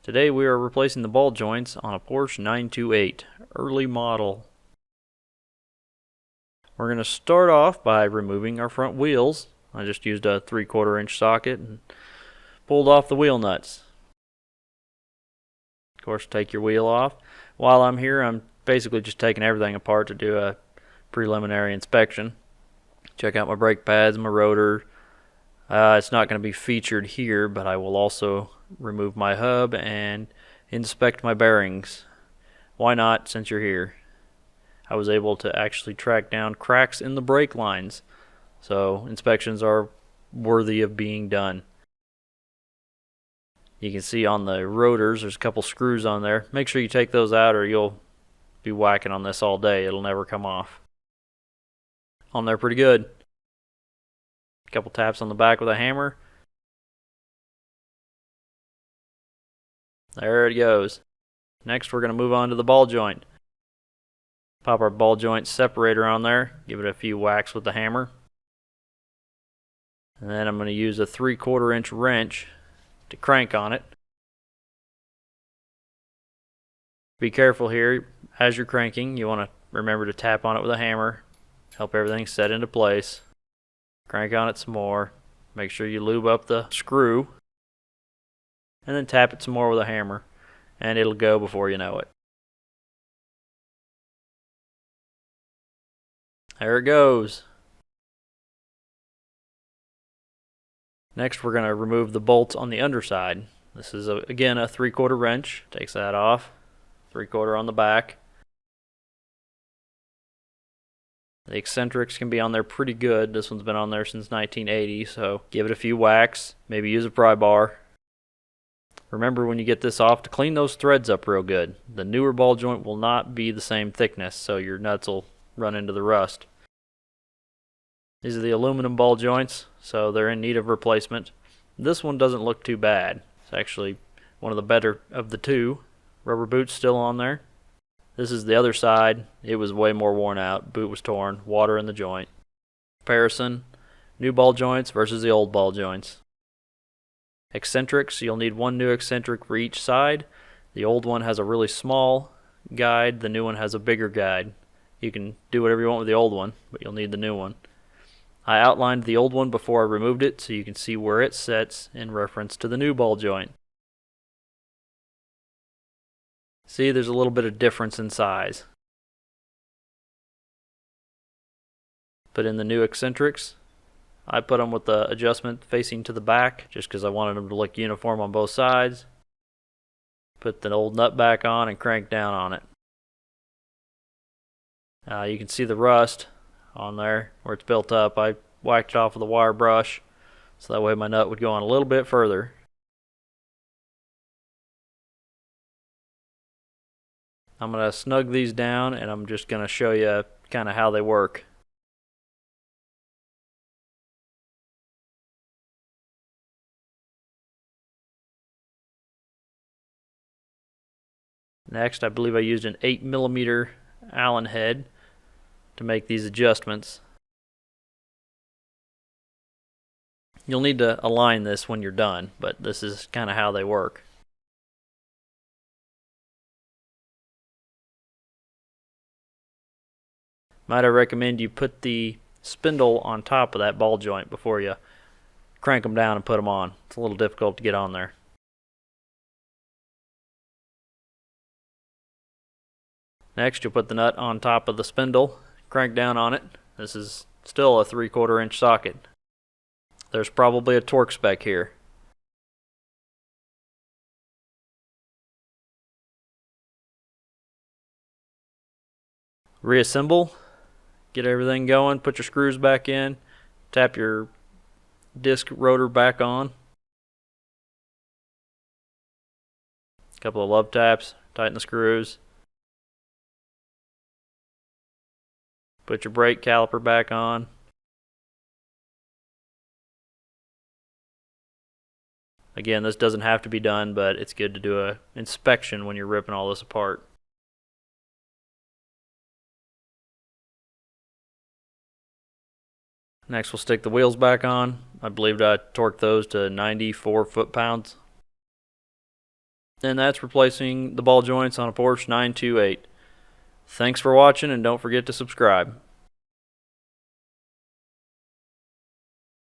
Today we are replacing the ball joints on a Porsche 928, early model. We're going to start off by removing our front wheels. I just used a 3/4 inch socket and pulled off the wheel nuts. Of course, take your wheel off. While I'm here, I'm basically just taking everything apart to do a preliminary inspection. Check out my brake pads, my rotor. It's not going to be featured here, but I will also remove my hub and inspect my bearings. Why not, since you're here? I was able to actually track down cracks in the brake lines, so inspections are worthy of being done. You can see on the rotors there's a couple screws on there. Make sure you take those out or you'll be whacking on this all day. It'll never come off. On there pretty good. A couple taps on the back with a hammer. There it goes. Next we're going to move on to the ball joint. Pop our ball joint separator on there. Give it a few whacks with the hammer. And then I'm going to use a 3/4 inch wrench to crank on it. Be careful here. As you're cranking, you want to remember to tap on it with a hammer. Help everything set into place. Crank on it some more. Make sure you lube up the screw. And then tap it some more with a hammer. And it'll go before you know it. There it goes. Next we're going to remove the bolts on the underside. This is again a 3/4 wrench. Takes that off. 3/4 on the back. The eccentrics can be on there pretty good. This one's been on there since 1980, so give it a few whacks. Maybe use a pry bar. Remember when you get this off to clean those threads up real good. The newer ball joint will not be the same thickness, so your nuts will run into the rust. These are the aluminum ball joints, so they're in need of replacement. This one doesn't look too bad. It's actually one of the better of the two. Rubber boot's still on there. This is the other side. It was way more worn out. Boot was torn. Water in the joint. Comparison. New ball joints versus the old ball joints. Eccentrics. You'll need one new eccentric for each side. The old one has a really small guide. The new one has a bigger guide. You can do whatever you want with the old one, but you'll need the new one. I outlined the old one before I removed it so you can see where it sets in reference to the new ball joint. See, there's a little bit of difference in size. But in the new eccentrics, I put them with the adjustment facing to the back just because I wanted them to look uniform on both sides. Put the old nut back on and crank down on it. You can see the rust on there where it's built up. I whacked it off with a wire brush so that way my nut would go on a little bit further. I'm going to snug these down and I'm just going to show you kind of how they work. Next, I believe I used an 8mm Allen head to make these adjustments. You'll need to align this when you're done, but this is kind of how they work. Might I recommend you put the spindle on top of that ball joint before you crank them down and put them on. It's a little difficult to get on there. Next, you'll put the nut on top of the spindle, crank down on it. This is still a 3/4 inch socket. There's probably a torque spec here. Reassemble. Get everything going, put your screws back in, tap your disc rotor back on. A couple of love taps, tighten the screws. Put your brake caliper back on. Again, this doesn't have to be done, but it's good to do an inspection when you're ripping all this apart. Next, we'll stick the wheels back on. I believed I torqued those to 94 foot-pounds. and that's replacing the ball joints on a Porsche 928. Thanks for watching, and don't forget to subscribe.